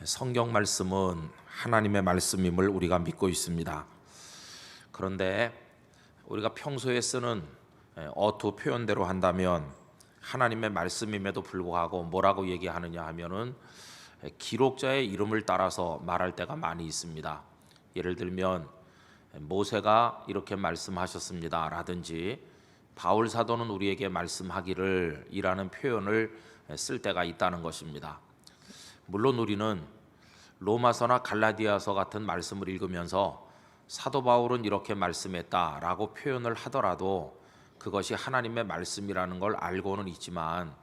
성경 말씀은 하나님의 말씀임을 우리가 믿고 있습니다. 그런데 우리가 평소에 쓰는 어투 표현대로 한다면 하나님의 말씀임에도 불구하고 뭐라고 얘기하느냐 하면은 기록자의 이름을 따라서 말할 때가 많이 있습니다. 예를 들면 모세가 이렇게 말씀하셨습니다 라든지 바울 사도는 우리에게 말씀하기를 이라는 표현을 쓸 때가 있다는 것입니다. 물론 우리는 로마서나 갈라디아서 같은 말씀을 읽으면서 사도 바울은 이렇게 말씀했다라고 표현을 하더라도 그것이 하나님의 말씀이라는 걸 알고는 있지만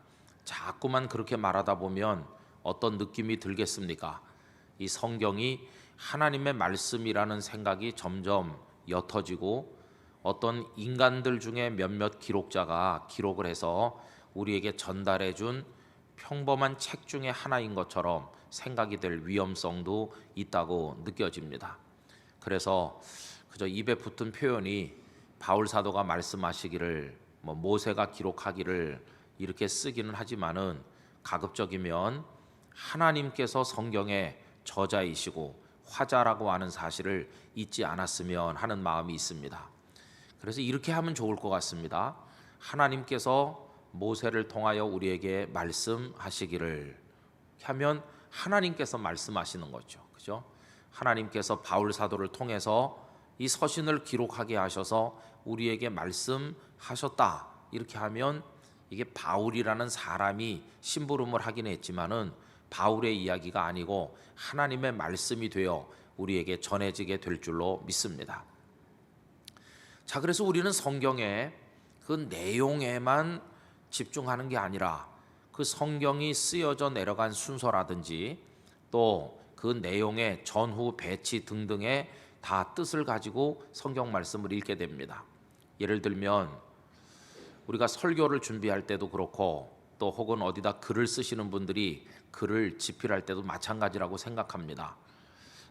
자꾸만 그렇게 말하다 보면 어떤 느낌이 들겠습니까? 이 성경이 하나님의 말씀이라는 생각이 점점 옅어지고 어떤 인간들 중에 몇몇 기록자가 기록을 해서 우리에게 전달해 준 평범한 책 중에 하나인 것처럼 생각이 될 위험성도 있다고 느껴집니다. 그래서 그저 입에 붙은 표현이 바울 사도가 말씀하시기를 모세가 기록하기를 이렇게 쓰기는 하지만은 가급적이면 하나님께서 성경의 저자이시고 화자라고 하는 사실을 잊지 않았으면 하는 마음이 있습니다. 그래서 이렇게 하면 좋을 것 같습니다. 하나님께서 모세를 통하여 우리에게 말씀하시기를 하면 하나님께서 말씀하시는 거죠. 그죠? 하나님께서 바울 사도를 통해서 이 서신을 기록하게 하셔서 우리에게 말씀하셨다. 이렇게 하면 이게 바울이라는 사람이 심부름을 하긴 했지만은 바울의 이야기가 아니고 하나님의 말씀이 되어 우리에게 전해지게 될 줄로 믿습니다. 자, 그래서 우리는 성경의 그 내용에만 집중하는 게 아니라 그 성경이 쓰여져 내려간 순서라든지 또 그 내용의 전후 배치 등등의 다 뜻을 가지고 성경 말씀을 읽게 됩니다. 예를 들면 우리가 설교를 준비할 때도 그렇고 또 혹은 어디다 글을 쓰시는 분들이 글을 집필할 때도 마찬가지라고 생각합니다.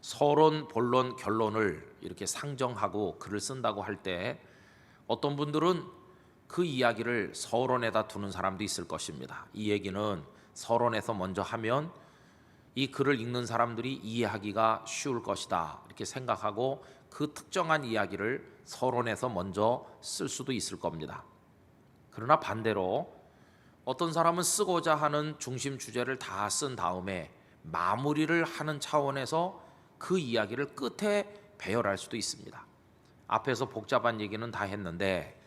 서론, 본론, 결론을 이렇게 상정하고 글을 쓴다고 할 때 어떤 분들은 그 이야기를 서론에다 두는 사람도 있을 것입니다. 이 얘기는 서론에서 먼저 하면 이 글을 읽는 사람들이 이해하기가 쉬울 것이다 이렇게 생각하고 그 특정한 이야기를 서론에서 먼저 쓸 수도 있을 겁니다. 그러나 반대로 어떤 사람은 쓰고자 하는 중심 주제를 다 쓴 다음에 마무리를 하는 차원에서 그 이야기를 끝에 배열할 수도 있습니다. 앞에서 복잡한 얘기는 다 했는데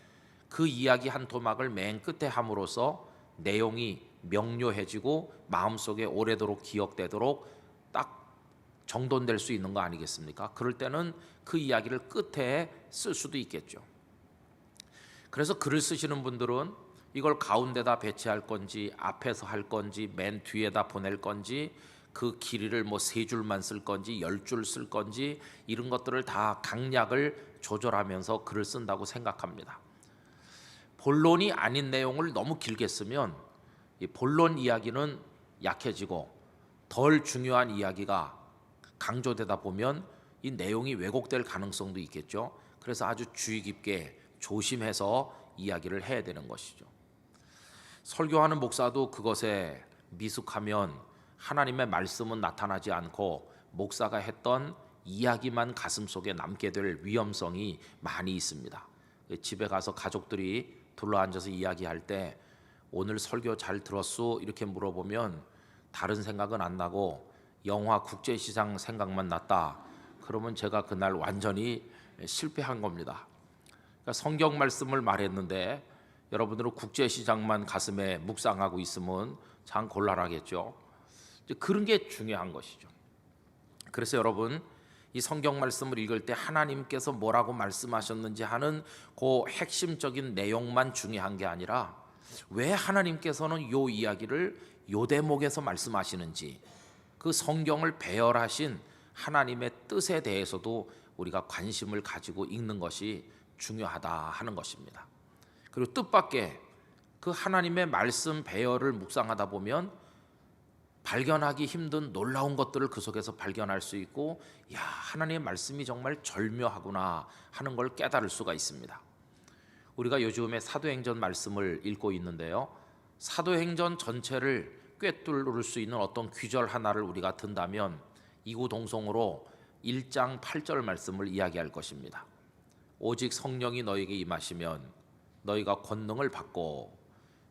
그 이야기 한 토막을 맨 끝에 함으로써 내용이 명료해지고 마음속에 오래도록 기억되도록 딱 정돈될 수 있는 거 아니겠습니까? 그럴 때는 그 이야기를 끝에 쓸 수도 있겠죠. 그래서 글을 쓰시는 분들은 이걸 가운데다 배치할 건지 앞에서 할 건지 맨 뒤에다 보낼 건지 그 길이를 3줄만 쓸 건지 10줄 쓸 건지 이런 것들을 다 강약을 조절하면서 글을 쓴다고 생각합니다. 본론이 아닌 내용을 너무 길게 쓰면 이 본론 이야기는 약해지고 덜 중요한 이야기가 강조되다 보면 이 내용이 왜곡될 가능성도 있겠죠. 그래서 아주 주의 깊게 조심해서 이야기를 해야 되는 것이죠. 설교하는 목사도 그것에 미숙하면 하나님의 말씀은 나타나지 않고 목사가 했던 이야기만 가슴속에 남게 될 위험성이 많이 있습니다. 집에 가서 가족들이 둘러앉아서 이야기할 때 오늘 설교 잘 들었소? 이렇게 물어보면 다른 생각은 안 나고 영화 국제시장 생각만 났다. 그러면 제가 그날 완전히 실패한 겁니다. 그러니까 성경 말씀을 말했는데 여러분들은 국제시장만 가슴에 묵상하고 있으면 참 곤란하겠죠. 그런 게 중요한 것이죠. 그래서 여러분 이 성경 말씀을 읽을 때 하나님께서 뭐라고 말씀하셨는지 하는 그 핵심적인 내용만 중요한 게 아니라 왜 하나님께서는 이 이야기를 이 대목에서 말씀하시는지 그 성경을 배열하신 하나님의 뜻에 대해서도 우리가 관심을 가지고 읽는 것이 중요하다 하는 것입니다. 그리고 뜻밖의 그 하나님의 말씀 배열을 묵상하다 보면 발견하기 힘든 놀라운 것들을 그 속에서 발견할 수 있고 야, 하나님의 말씀이 정말 절묘하구나 하는 걸 깨달을 수가 있습니다. 우리가 요즘에 사도행전 말씀을 읽고 있는데요. 사도행전 전체를 꿰뚫을 수 있는 어떤 귀절 하나를 우리가 든다면 이구동성으로 1장 8절 말씀을 이야기할 것입니다. 오직 성령이 너에게 임하시면 너희가 권능을 받고,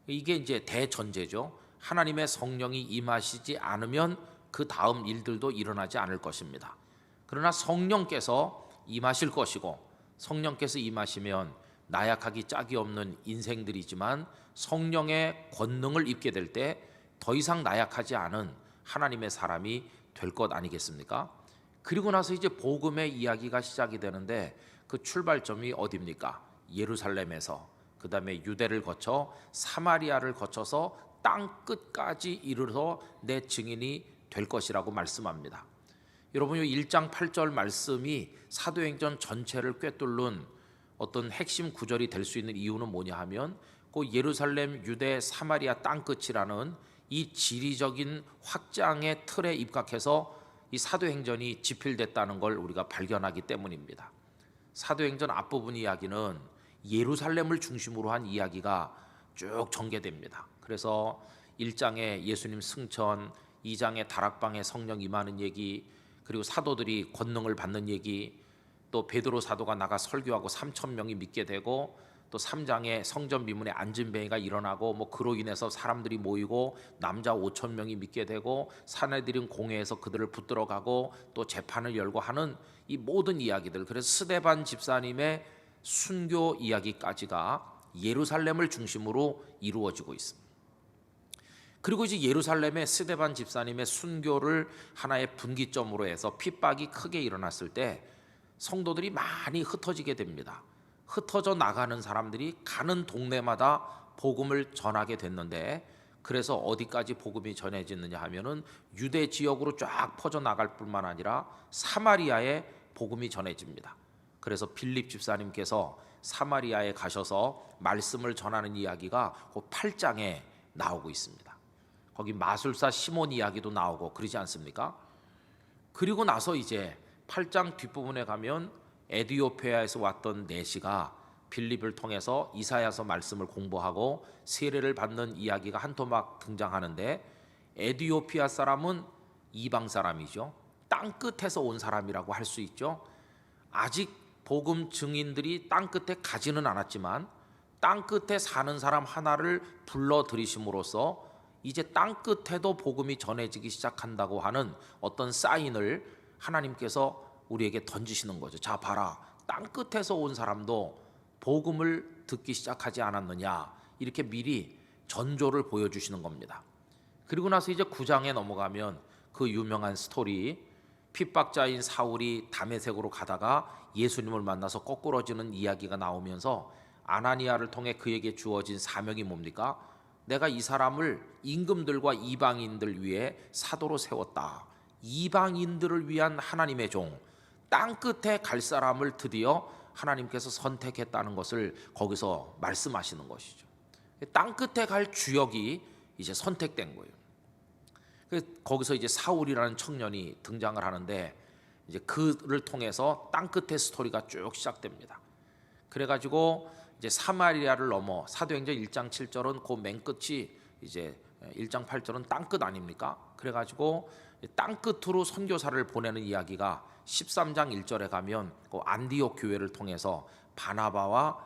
이게 이제 대전제죠. 하나님의 성령이 임하시지 않으면 그 다음 일들도 일어나지 않을 것입니다. 그러나 성령께서 임하실 것이고, 성령께서 임하시면 나약하기 짝이 없는 인생들이지만 성령의 권능을 입게 될 때 더 이상 나약하지 않은 하나님의 사람이 될 것 아니겠습니까? 그리고 나서 이제 복음의 이야기가 시작이 되는데 그 출발점이 어디입니까? 예루살렘에서, 그 다음에 유대를 거쳐 사마리아를 거쳐서 땅 끝까지 이르러 내 증인이 될 것이라고 말씀합니다. 여러분, 이 1장 8절 말씀이 사도행전 전체를 꿰뚫는 어떤 핵심 구절이 될 수 있는 이유는 뭐냐 하면 그 예루살렘, 유대, 사마리아 땅 끝이라는 이 지리적인 확장의 틀에 입각해서 이 사도행전이 집필됐다는 걸 우리가 발견하기 때문입니다. 사도행전 앞부분 이야기는 예루살렘을 중심으로 한 이야기가 쭉 전개됩니다. 그래서 1장에 예수님 승천, 2장에 다락방에 성령 임하는 얘기, 그리고 사도들이 권능을 받는 얘기, 또 베드로 사도가 나가 설교하고 3,000명이 믿게 되고, 또 3장에 성전 비문에 안진뱅이가 일어나고 뭐 그로 인해서 사람들이 모이고 남자 5,000명이 믿게 되고 사내들은 공회에서 그들을 붙들어 가고 또 재판을 열고 하는 이 모든 이야기들, 그래서 스데반 집사님의 순교 이야기까지가 예루살렘을 중심으로 이루어지고 있습니다. 그리고 이제 예루살렘의 스데반 집사님의 순교를 하나의 분기점으로 해서 핍박이 크게 일어났을 때 성도들이 많이 흩어지게 됩니다. 흩어져 나가는 사람들이 가는 동네마다 복음을 전하게 됐는데, 그래서 어디까지 복음이 전해지느냐 하면은 유대 지역으로 쫙 퍼져 나갈 뿐만 아니라 사마리아에 복음이 전해집니다. 그래서 빌립 집사님께서 사마리아에 가셔서 말씀을 전하는 이야기가 그 8장에 나오고 있습니다. 거기 마술사 시몬 이야기도 나오고 그러지 않습니까? 그리고 나서 이제 8장 뒷부분에 가면 에디오피아에서 왔던 내시가 빌립을 통해서 이사야서 말씀을 공부하고 세례를 받는 이야기가 한 토막 등장하는데, 에디오피아 사람은 이방 사람이죠. 땅 끝에서 온 사람이라고 할 수 있죠. 아직 복음 증인들이 땅 끝에 가지는 않았지만 땅 끝에 사는 사람 하나를 불러 들이심으로써 이제 땅 끝에도 복음이 전해지기 시작한다고 하는 어떤 사인을 하나님께서 우리에게 던지시는 거죠. 자 봐라, 땅 끝에서 온 사람도 복음을 듣기 시작하지 않았느냐, 이렇게 미리 전조를 보여주시는 겁니다. 그리고 나서 이제 9장에 넘어가면 그 유명한 스토리, 핍박자인 사울이 다메섹으로 가다가 예수님을 만나서 거꾸러지는 이야기가 나오면서 아나니아를 통해 그에게 주어진 사명이 뭡니까? 내가 이 사람을 임금들과 이방인들 위해 사도로 세웠다. 이방인들을 위한 하나님의 종, 땅 끝에 갈 사람을 드디어 하나님께서 선택했다는 것을 거기서 말씀하시는 것이죠. 땅 끝에 갈 주역이 이제 선택된 거예요. 거기서 이제 사울이라는 청년이 등장을 하는데, 이제 그를 통해서 땅 끝의 스토리가 쭉 시작됩니다. 그래가지고 이제 사마리아를 넘어 사도행전 1장 7절은 그 맨 끝이 이제 1장 8절은 땅 끝 아닙니까? 그래가지고 땅 끝으로 선교사를 보내는 이야기가 13장 1절에 가면 그 안디옥 교회를 통해서 바나바와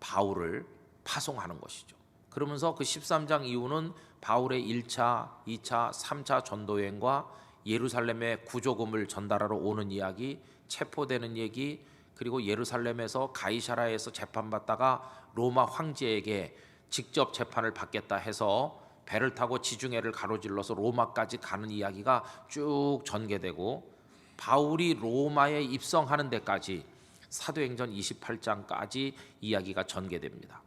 바울을 파송하는 것이죠. 그러면서 그 13장 이후는 바울의 1차, 2차, 3차 전도여행과 예루살렘에 구조금을 전달하러 오는 이야기, 체포되는 얘기, 그리고 예루살렘에서 가이사라에서 재판받다가 로마 황제에게 직접 재판을 받겠다 해서 배를 타고 지중해를 가로질러서 로마까지 가는 이야기가 쭉 전개되고, 바울이 로마에 입성하는 데까지 사도행전 28장까지 이야기가 전개됩니다.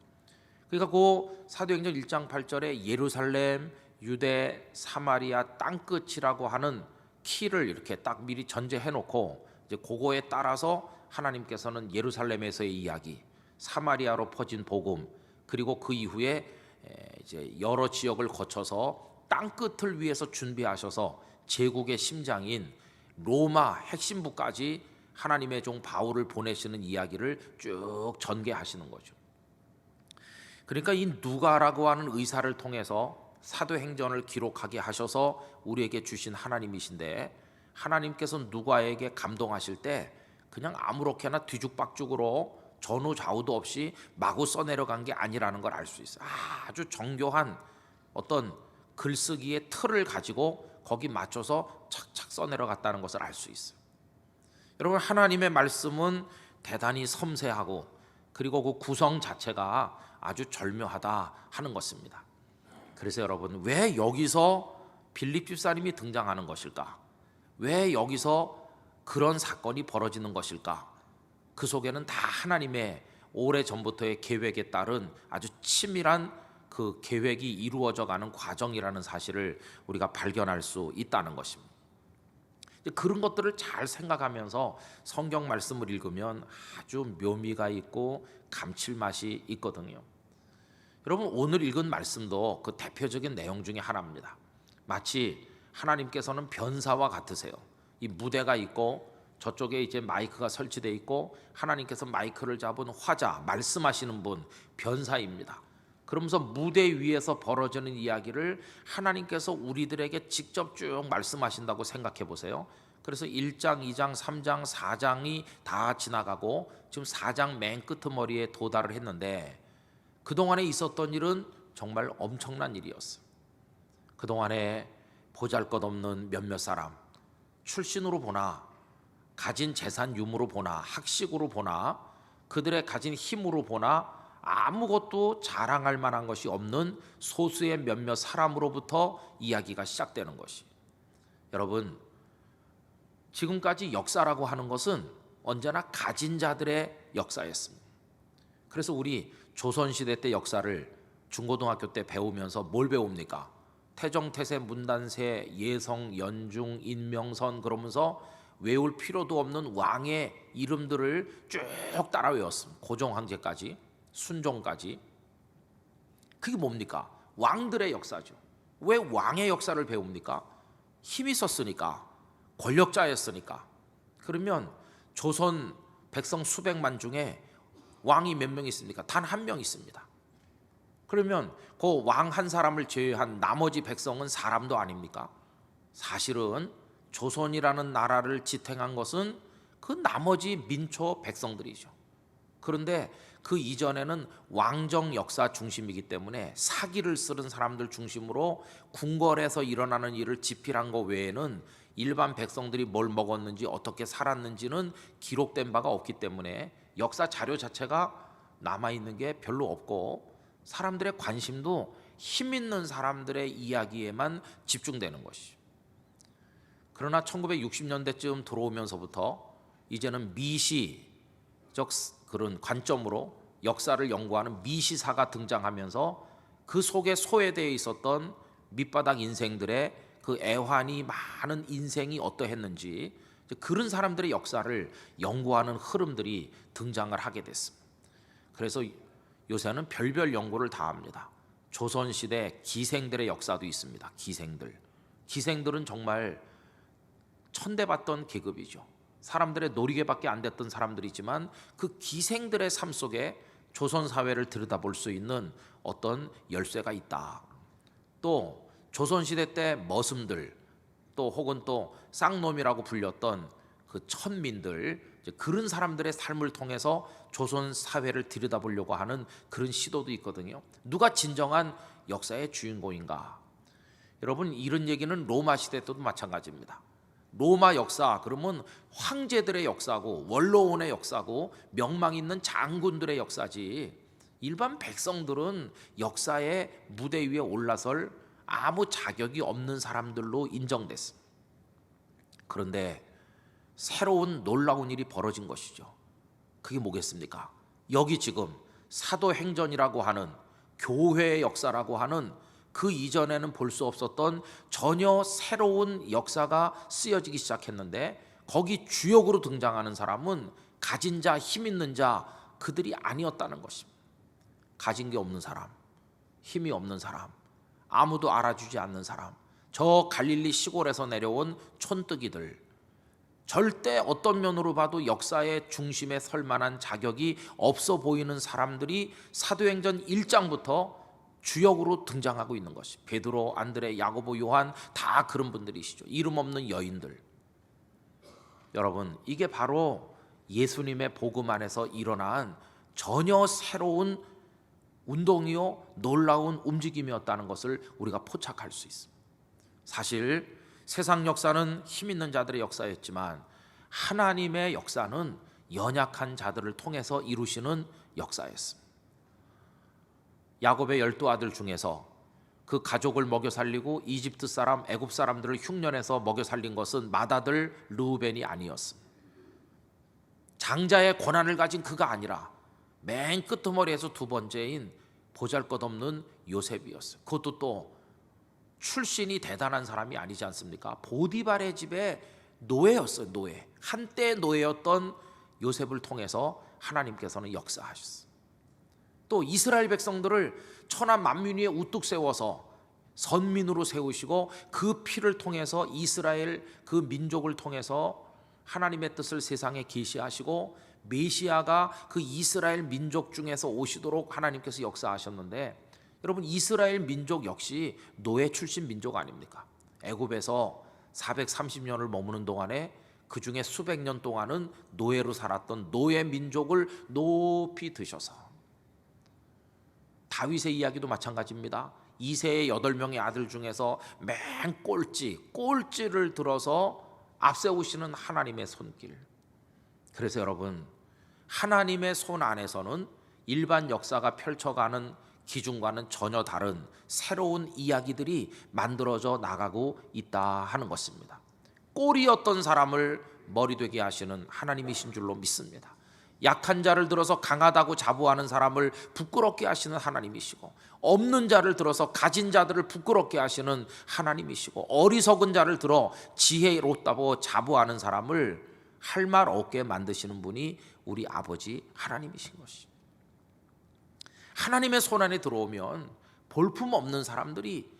그러니까 그 사도행전 1장 8절에 예루살렘, 유대, 사마리아 땅끝이라고 하는 키를 이렇게 딱 미리 전제해 놓고, 이제 그거에 따라서 하나님께서는 예루살렘에서의 이야기, 사마리아로 퍼진 복음, 그리고 그 이후에 이제 여러 지역을 거쳐서 땅 끝을 위해서 준비하셔서 제국의 심장인 로마 핵심부까지 하나님의 종 바울을 보내시는 이야기를 쭉 전개하시는 거죠. 그러니까 이 누가라고 하는 의사를 통해서 사도행전을 기록하게 하셔서 우리에게 주신 하나님이신데, 하나님께서 누구에게 감동하실 때 그냥 아무렇게나 뒤죽박죽으로 전후 좌우도 없이 마구 써내려간 게 아니라는 걸 알 수 있어요. 아주 정교한 어떤 글쓰기의 틀을 가지고 거기 맞춰서 착착 써내려갔다는 것을 알 수 있어요. 여러분, 하나님의 말씀은 대단히 섬세하고 그리고 그 구성 자체가 아주 절묘하다 하는 것입니다. 그래서 여러분, 왜 여기서 빌립 집사님이 등장하는 것일까? 왜 여기서 그런 사건이 벌어지는 것일까? 그 속에는 다 하나님의 오래전부터의 계획에 따른 아주 치밀한 그 계획이 이루어져 가는 과정이라는 사실을 우리가 발견할 수 있다는 것입니다. 그런 것들을 잘 생각하면서 성경 말씀을 읽으면 아주 묘미가 있고 감칠맛이 있거든요. 여러분, 오늘 읽은 말씀도 그 대표적인 내용 중에 하나입니다. 마치 하나님께서는 변사와 같으세요. 이 무대가 있고 저쪽에 이제 마이크가 설치되어 있고 하나님께서 마이크를 잡은 화자, 말씀하시는 분, 변사입니다. 그러면서 무대 위에서 벌어지는 이야기를 하나님께서 우리들에게 직접 쭉 말씀하신다고 생각해 보세요. 그래서 1장, 2장, 3장, 4장이 다 지나가고 지금 4장 맨 끄트머리에 도달을 했는데, 그동안에 있었던 일은 정말 엄청난 일이었어요. 그동안에 보잘것없는 몇몇 사람, 출신으로 보나 가진 재산 유무로 보나 학식으로 보나 그들의 가진 힘으로 보나 아무것도 자랑할 만한 것이 없는 소수의 몇몇 사람으로부터 이야기가 시작되는 것이, 여러분, 지금까지 역사라고 하는 것은 언제나 가진 자들의 역사였습니다. 그래서 우리 조선시대 때 역사를 중고등학교 때 배우면서 뭘 배웁니까? 태정, 태세, 문단세, 예성, 연중, 인명선, 그러면서 외울 필요도 없는 왕의 이름들을 쭉 따라 외웠습니다. 고종 황제까지, 순종까지. 그게 뭡니까? 왕들의 역사죠. 왜 왕의 역사를 배웁니까? 힘이 있었으니까, 권력자였으니까. 그러면 조선 백성 수백만 중에 왕이 몇 명 있습니까? 단 한 명 있습니다. 그러면 그 왕 한 사람을 제외한 나머지 백성은 사람도 아닙니까? 사실은 조선이라는 나라를 지탱한 것은 그 나머지 민초 백성들이죠. 그런데 그 이전에는 왕정 역사 중심이기 때문에 사기를 쓰는 사람들 중심으로 궁궐에서 일어나는 일을 집필한 것 외에는 일반 백성들이 뭘 먹었는지 어떻게 살았는지는 기록된 바가 없기 때문에 역사 자료 자체가 남아있는 게 별로 없고, 사람들의 관심도 힘 있는 사람들의 이야기에만 집중되는 것이죠. 그러나 1960년대쯤 들어오면서부터 이제는 미시적 그런 관점으로 역사를 연구하는 미시사가 등장하면서 그 속에 소외되어 있었던 밑바닥 인생들의 그 애환이 많은 인생이 어떠했는지, 그런 사람들의 역사를 연구하는 흐름들이 등장을 하게 됐습니다. 그래서 요새는 별별 연구를 다 합니다. 조선시대 기생들의 역사도 있습니다. 기생들은 정말 천대받던 계급이죠. 사람들의 놀이개밖에 안 됐던 사람들이지만 그 기생들의 삶 속에 조선 사회를 들여다볼 수 있는 어떤 열쇠가 있다. 또 조선시대 때 머슴들, 또 혹은 또 쌍놈이라고 불렸던 그 천민들, 그런 사람들의 삶을 통해서 조선 사회를 들여다보려고 하는 그런 시도도 있거든요. 누가 진정한 역사의 주인공인가? 여러분, 이런 얘기는 로마 시대 때도 마찬가지입니다. 로마 역사 그러면 황제들의 역사고 원로원의 역사고 명망 있는 장군들의 역사지, 일반 백성들은 역사의 무대 위에 올라설 아무 자격이 없는 사람들로 인정됐습니다. 그런데 새로운 놀라운 일이 벌어진 것이죠. 그게 뭐겠습니까? 여기 지금 사도행전이라고 하는 교회의 역사라고 하는 그 이전에는 볼 수 없었던 전혀 새로운 역사가 쓰여지기 시작했는데, 거기 주역으로 등장하는 사람은 가진 자, 힘 있는 자, 그들이 아니었다는 것입니다. 가진 게 없는 사람, 힘이 없는 사람, 아무도 알아주지 않는 사람, 저 갈릴리 시골에서 내려온 촌뜨기들, 절대 어떤 면으로 봐도 역사의 중심에 설 만한 자격이 없어 보이는 사람들이 사도행전 1장부터 주역으로 등장하고 있는 것이 베드로, 안드레, 야고보, 요한 다 그런 분들이시죠. 이름 없는 여인들. 여러분, 이게 바로 예수님의 복음 안에서 일어난 전혀 새로운 운동이요 놀라운 움직임이었다는 것을 우리가 포착할 수 있습니다. 사실 세상 역사는 힘 있는 자들의 역사였지만 하나님의 역사는 연약한 자들을 통해서 이루시는 역사였습니다. 야곱의 12아들 중에서 그 가족을 먹여 살리고 이집트 사람, 애굽 사람들을 흉년해서 먹여 살린 것은 맏아들 르우벤이 아니었습니다. 장자의 권한을 가진 그가 아니라 맨 끄트머리에서 두 번째인 보잘것없는 요셉이었어요. 그것도 또 출신이 대단한 사람이 아니지 않습니까? 보디발의 집에 노예였어요. 노예. 한때 노예였던 요셉을 통해서 하나님께서는 역사하셨어요. 또 이스라엘 백성들을 천한 만민 위에 우뚝 세워서 선민으로 세우시고 그 피를 통해서 이스라엘 그 민족을 통해서 하나님의 뜻을 세상에 계시하시고 메시아가 그 이스라엘 민족 중에서 오시도록 하나님께서 역사하셨는데, 여러분 이스라엘 민족 역시 노예 출신 민족 아닙니까? 애굽에서 430년을 머무는 동안에 그 중에 수백 년 동안은 노예로 살았던 노예 민족을 높이 드셔서, 다윗의 이야기도 마찬가지입니다. 이새의 8명의 아들 중에서 맨 꼴찌를 들어서 앞세우시는 하나님의 손길. 그래서 여러분, 하나님의 손 안에서는 일반 역사가 펼쳐가는 기준과는 전혀 다른 새로운 이야기들이 만들어져 나가고 있다 하는 것입니다. 꼴이었던 사람을 머리 되게 하시는 하나님이신 줄로 믿습니다. 약한 자를 들어서 강하다고 자부하는 사람을 부끄럽게 하시는 하나님이시고, 없는 자를 들어서 가진 자들을 부끄럽게 하시는 하나님이시고, 어리석은 자를 들어 지혜롭다고 자부하는 사람을 할 말 없게 만드시는 분이 우리 아버지 하나님이신 것이죠. 하나님의 손 안에 들어오면 볼품 없는 사람들이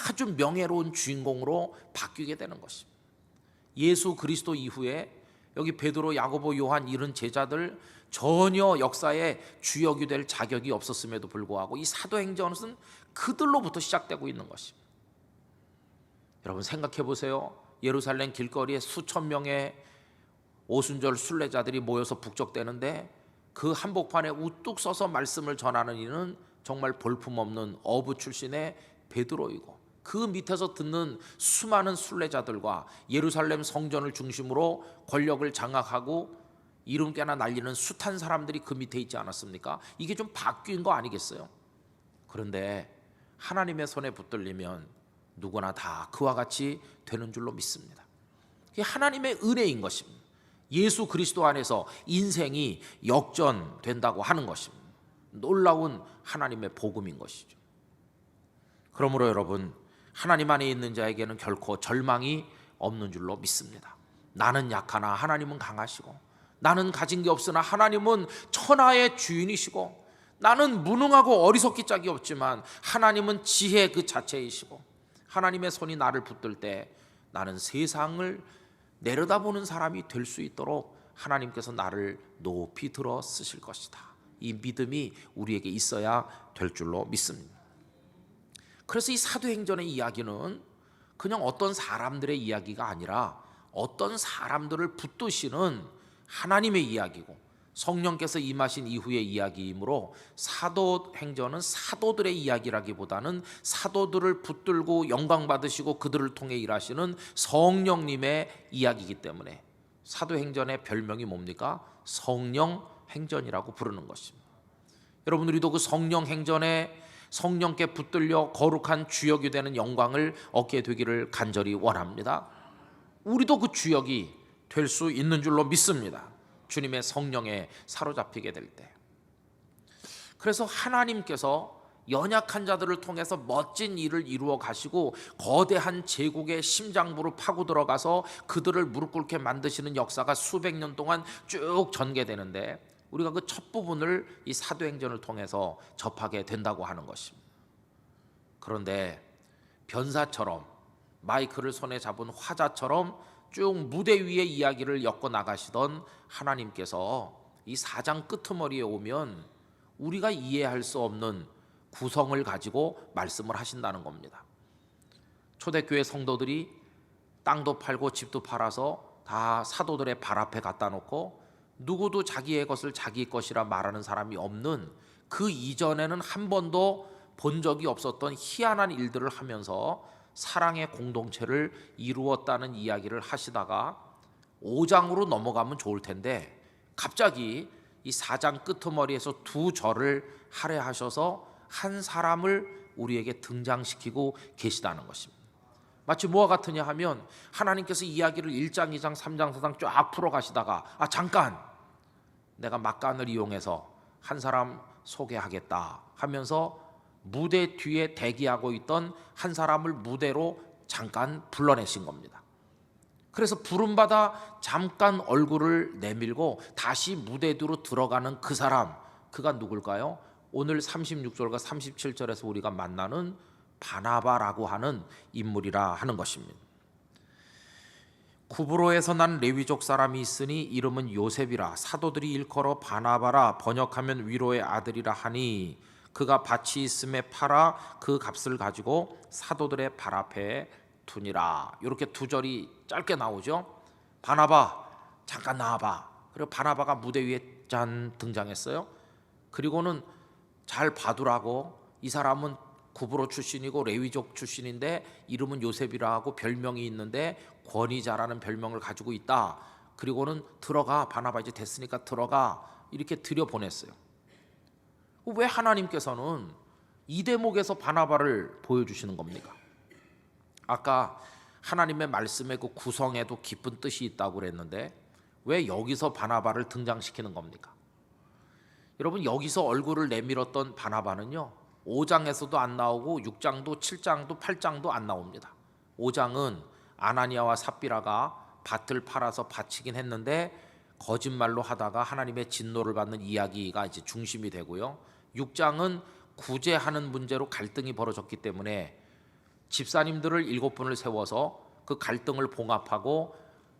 아주 명예로운 주인공으로 바뀌게 되는 것입니다. 예수 그리스도 이후에 여기 베드로, 야고보, 요한 이런 제자들 전혀 역사에 주역이 될 자격이 없었음에도 불구하고 이 사도행전은 그들로부터 시작되고 있는 것입니다. 여러분 생각해 보세요. 예루살렘 길거리에 수천 명의 오순절 순례자들이 모여서 북적대는데 그 한복판에 우뚝 서서 말씀을 전하는 이는 정말 볼품없는 어부 출신의 베드로이고, 그 밑에서 듣는 수많은 순례자들과 예루살렘 성전을 중심으로 권력을 장악하고 이름깨나 날리는 숱한 사람들이 그 밑에 있지 않았습니까? 이게 좀 바뀐 거 아니겠어요? 그런데 하나님의 손에 붙들리면 누구나 다 그와 같이 되는 줄로 믿습니다. 그게 하나님의 은혜인 것입니다. 예수 그리스도 안에서 인생이 역전된다고 하는 것입니다. 놀라운 하나님의 복음인 것이죠. 그러므로 여러분, 하나님 안에 있는 자에게는 결코 절망이 없는 줄로 믿습니다. 나는 약하나 하나님은 강하시고, 나는 가진 게 없으나 하나님은 천하의 주인이시고, 나는 무능하고 어리석기 짝이 없지만 하나님은 지혜 그 자체이시고, 하나님의 손이 나를 붙들 때 나는 세상을 내려다보는 사람이 될 수 있도록 하나님께서 나를 높이 들어 쓰실 것이다. 이 믿음이 우리에게 있어야 될 줄로 믿습니다. 그래서 이 사도행전의 이야기는 그냥 어떤 사람들의 이야기가 아니라 어떤 사람들을 붙드시는 하나님의 이야기고, 성령께서 임하신 이후의 이야기이므로 사도행전은 사도들의 이야기라기보다는 사도들을 붙들고 영광 받으시고 그들을 통해 일하시는 성령님의 이야기이기 때문에 사도행전의 별명이 뭡니까? 성령행전이라고 부르는 것입니다. 여러분, 우리도 그 성령행전에 성령께 붙들려 거룩한 주역이 되는 영광을 얻게 되기를 간절히 원합니다. 우리도 그 주역이 될 수 있는 줄로 믿습니다. 주님의 성령에 사로잡히게 될 때. 그래서 하나님께서 연약한 자들을 통해서 멋진 일을 이루어 가시고 거대한 제국의 심장부로 파고 들어가서 그들을 무릎 꿇게 만드시는 역사가 수백 년 동안 쭉 전개되는데, 우리가 그 첫 부분을 이 사도행전을 통해서 접하게 된다고 하는 것입니다. 그런데 변사처럼, 마이크를 손에 잡은 화자처럼 쭉 무대 위에 이야기를 엮어 나가시던 하나님께서 이 4장 끄트머리에 오면 우리가 이해할 수 없는 구성을 가지고 말씀을 하신다는 겁니다. 초대교회 성도들이 땅도 팔고 집도 팔아서 다 사도들의 발 앞에 갖다 놓고 누구도 자기의 것을 자기 것이라 말하는 사람이 없는, 그 이전에는 한 번도 본 적이 없었던 희한한 일들을 하면서 사랑의 공동체를 이루었다는 이야기를 하시다가 5장으로 넘어가면 좋을 텐데 갑자기 이 4장 끄트머리에서 두 절을 할애하셔서 한 사람을 우리에게 등장시키고 계시다는 것입니다. 마치 뭐와 같으냐 하면 하나님께서 이야기를 1장, 2장, 3장, 4장 쫙 풀어가시다가 잠깐 내가 막간을 이용해서 한 사람 소개하겠다 하면서 무대 뒤에 대기하고 있던 한 사람을 무대로 잠깐 불러내신 겁니다. 그래서 부름받아 잠깐 얼굴을 내밀고 다시 무대 뒤로 들어가는 그 사람, 그가 누굴까요? 오늘 36절과 37절에서 우리가 만나는 바나바라고 하는 인물이라 하는 것입니다. 구브로에서 난 레위족 사람이 있으니 이름은 요셉이라, 사도들이 일컬어 바나바라, 번역하면 위로의 아들이라 하니 그가 밭이 있음에 팔아 그 값을 가지고 사도들의 발 앞에 두니라. 이렇게 두 절이 짧게 나오죠. 바나바 잠깐 나와봐. 그리고 바나바가 무대 위에 짠 등장했어요. 그리고는 잘 봐두라고, 이 사람은 구브로 출신이고 레위족 출신인데 이름은 요셉이라 하고 별명이 있는데 권위자라는 별명을 가지고 있다. 그리고는 들어가, 바나바 이제 됐으니까 들어가, 이렇게 들여보냈어요. 왜 하나님께서는 이 대목에서 바나바를 보여주시는 겁니까? 아까 하나님의 말씀의 그 구성에도 깊은 뜻이 있다고 그랬는데 왜 여기서 바나바를 등장시키는 겁니까? 여러분, 여기서 얼굴을 내밀었던 바나바는요 5장에서도 안 나오고 6장도 7장도 8장도 안 나옵니다. 5장은 아나니아와 삽비라가 밭을 팔아서 바치긴 했는데 거짓말로 하다가 하나님의 진노를 받는 이야기가 이제 중심이 되고요. 6장은 구제하는 문제로 갈등이 벌어졌기 때문에 집사님들을 7분을 세워서 그 갈등을 봉합하고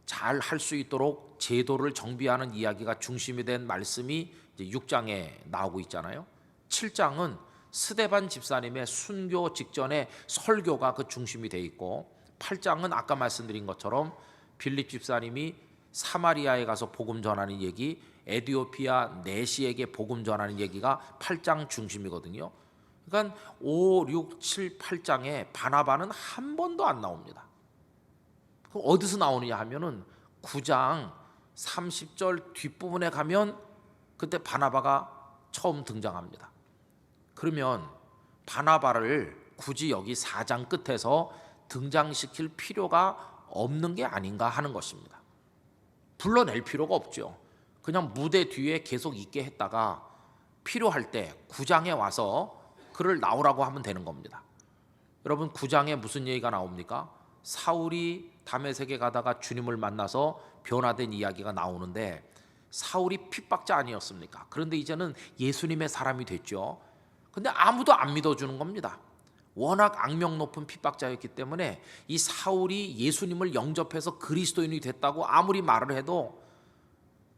잘 할 수 있도록 제도를 정비하는 이야기가 중심이 된 말씀이 이제 6장에 나오고 있잖아요. 7장은 스데반 집사님의 순교 직전에 설교가 그 중심이 돼 있고, 8장은 아까 말씀드린 것처럼 빌립 집사님이 사마리아에 가서 복음 전하는 얘기, 에디오피아 내시에게 복음 전하는 얘기가 8장 중심이거든요. 그러니까 5, 6, 7, 8장에 바나바는 한 번도 안 나옵니다. 그럼 어디서 나오느냐 하면은 9장 30절 뒷부분에 가면 그때 바나바가 처음 등장합니다. 그러면 바나바를 굳이 여기 4장 끝에서 등장시킬 필요가 없는 게 아닌가 하는 것입니다. 불러낼 필요가 없죠. 그냥 무대 뒤에 계속 있게 했다가 필요할 때 9장에 와서 그를 나오라고 하면 되는 겁니다. 여러분, 9장에 무슨 얘기가 나옵니까? 사울이 다메섹에 가다가 주님을 만나서 변화된 이야기가 나오는데, 사울이 핍박자 아니었습니까? 그런데 이제는 예수님의 사람이 됐죠. 근데 아무도 안 믿어주는 겁니다. 워낙 악명 높은 핍박자였기 때문에 이 사울이 예수님을 영접해서 그리스도인이 됐다고 아무리 말을 해도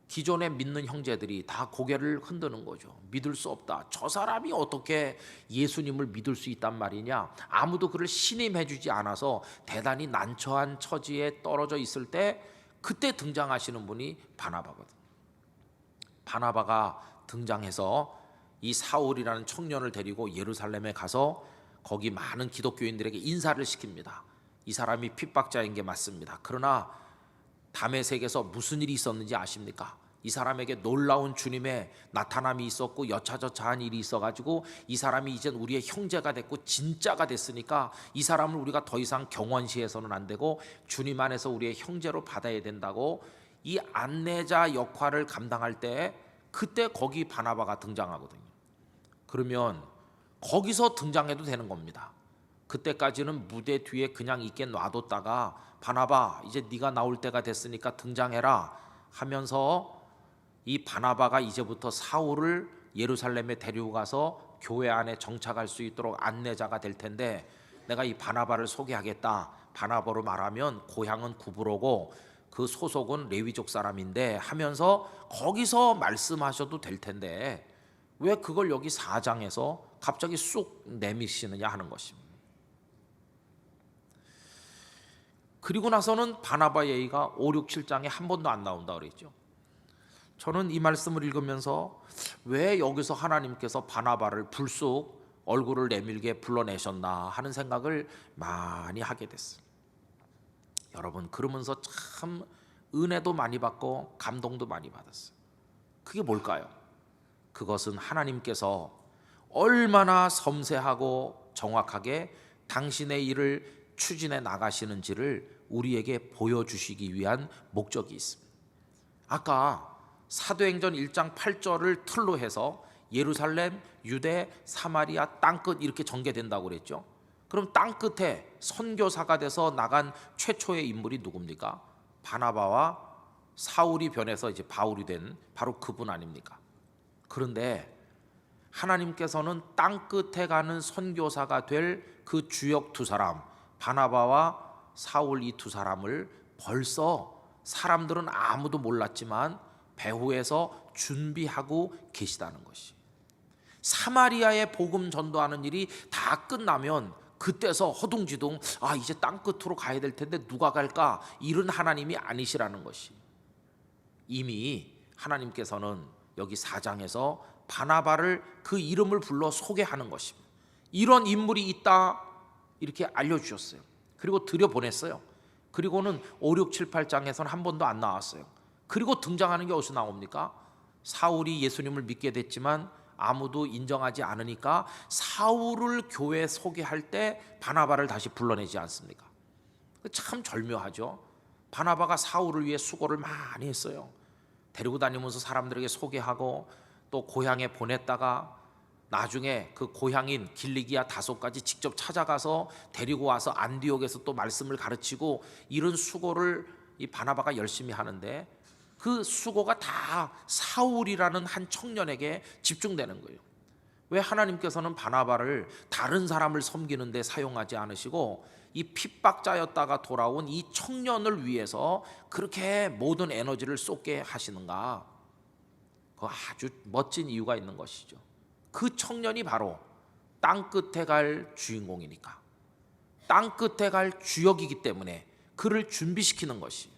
기존에 믿는 형제들이 다 고개를 흔드는 거죠. 믿을 수 없다. 저 사람이 어떻게 예수님을 믿을 수 있단 말이냐. 아무도 그를 신임해 주지 않아서 대단히 난처한 처지에 떨어져 있을 때 그때 등장하시는 분이 바나바거든. 바나바가 등장해서 이 사울이라는 청년을 데리고 예루살렘에 가서 거기 많은 기독교인들에게 인사를 시킵니다. 이 사람이 핍박자인 게 맞습니다. 그러나 다메섹에서 무슨 일이 있었는지 아십니까? 이 사람에게 놀라운 주님의 나타남이 있었고 여차저차한 일이 있어가지고 이 사람이 이젠 우리의 형제가 됐고 진짜가 됐으니까 이 사람을 우리가 더 이상 경원시해서는 안 되고 주님 안에서 우리의 형제로 받아야 된다고 이 안내자 역할을 감당할 때 그때 거기 바나바가 등장하거든요. 그러면 거기서 등장해도 되는 겁니다. 그때까지는 무대 뒤에 그냥 있게 놔뒀다가 바나바 이제 네가 나올 때가 됐으니까 등장해라 하면서 이 바나바가 이제부터 사울을 예루살렘에 데리고 가서 교회 안에 정착할 수 있도록 안내자가 될 텐데 내가 이 바나바를 소개하겠다. 바나바로 말하면 고향은 구브로고 그 소속은 레위족 사람인데 하면서 거기서 말씀하셔도 될 텐데 왜 그걸 여기 4장에서 갑자기 쑥 내미시느냐 하는 것입니다. 그리고 나서는 바나바 얘기가 5, 6, 7장에 한 번도 안 나온다 그랬죠. 저는 이 말씀을 읽으면서 왜 여기서 하나님께서 바나바를 불쑥 얼굴을 내밀게 불러내셨나 하는 생각을 많이 하게 됐어요. 여러분, 그러면서 참 은혜도 많이 받고 감동도 많이 받았어요. 그게 뭘까요? 그것은 하나님께서 얼마나 섬세하고 정확하게 당신의 일을 추진해 나가시는지를 우리에게 보여주시기 위한 목적이 있습니다. 아까 사도행전 1장 8절을 틀로 해서 예루살렘, 유대, 사마리아 땅끝 이렇게 전개된다고 그랬죠. 그럼 땅끝에 선교사가 돼서 나간 최초의 인물이 누굽니까? 바나바와 사울이 변해서 이제 바울이 된 바로 그분 아닙니까? 그런데 하나님께서는 땅끝에 가는 선교사가 될 그 주역 두 사람, 바나바와 사울 이 두 사람을 벌써 사람들은 아무도 몰랐지만 배후에서 준비하고 계시다는 것이, 사마리아에 복음 전도하는 일이 다 끝나면 그때서 허둥지둥 이제 땅끝으로 가야 될 텐데 누가 갈까, 이런 하나님이 아니시라는 것이, 이미 하나님께서는 여기 4장에서 바나바를 그 이름을 불러 소개하는 것입니다. 이런 인물이 있다 이렇게 알려주셨어요. 그리고 들여보냈어요. 그리고는 5, 6, 7, 8장에서는 한 번도 안 나왔어요. 그리고 등장하는 게 어디서 나옵니까? 사울이 예수님을 믿게 됐지만 아무도 인정하지 않으니까 사울을 교회에 소개할 때 바나바를 다시 불러내지 않습니까? 참 절묘하죠. 바나바가 사울을 위해 수고를 많이 했어요. 데리고 다니면서 사람들에게 소개하고 또 고향에 보냈다가 나중에 그 고향인 길리기아 다소까지 직접 찾아가서 데리고 와서 안디옥에서 또 말씀을 가르치고, 이런 수고를 이 바나바가 열심히 하는데 그 수고가 다 사울이라는 한 청년에게 집중되는 거예요. 왜 하나님께서는 바나바를 다른 사람을 섬기는 데 사용하지 않으시고 이 핍박자였다가 돌아온 이 청년을 위해서 그렇게 모든 에너지를 쏟게 하시는가? 그 아주 멋진 이유가 있는 것이죠. 그 청년이 바로 땅끝에 갈 주인공이니까, 땅끝에 갈 주역이기 때문에 그를 준비시키는 것이.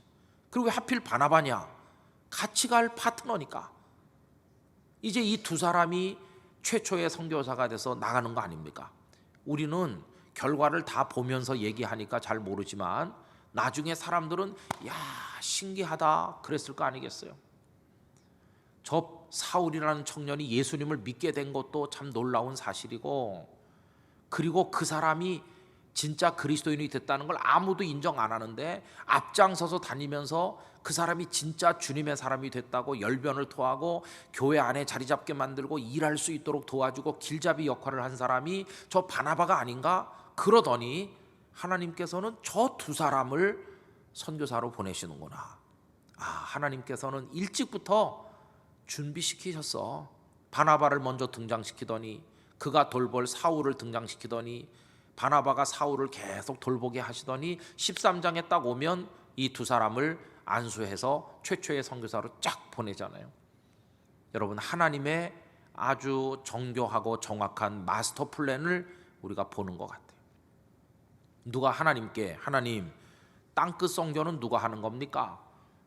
그리고 왜 하필 바나바냐? 같이 갈 파트너니까. 이제 이 두 사람이 최초의 선교사가 돼서 나가는 거 아닙니까? 우리는 결과를 다 보면서 얘기하니까 잘 모르지만 나중에 사람들은 야, 신기하다 그랬을 거 아니겠어요? 저 사울이라는 청년이 예수님을 믿게 된 것도 참 놀라운 사실이고, 그리고 그 사람이 진짜 그리스도인이 됐다는 걸 아무도 인정 안 하는데 앞장서서 다니면서 그 사람이 진짜 주님의 사람이 됐다고 열변을 토하고 교회 안에 자리 잡게 만들고 일할 수 있도록 도와주고 길잡이 역할을 한 사람이 저 바나바가 아닌가? 그러더니 하나님께서는 저 두 사람을 선교사로 보내시는구나. 하나님께서는 일찍부터 준비시키셨어. 바나바를 먼저 등장시키더니 그가 돌볼 사울을 등장시키더니 바나바가 사울을 계속 돌보게 하시더니 13장에 딱 오면 이 두 사람을 안수해서 최초의 선교사로 쫙 보내잖아요. 여러분, 하나님의 아주 정교하고 정확한 마스터 플랜을 우리가 보는 것 같아요. 누가 하나님께 하나님 땅끝 선교는 누가 하는 겁니까?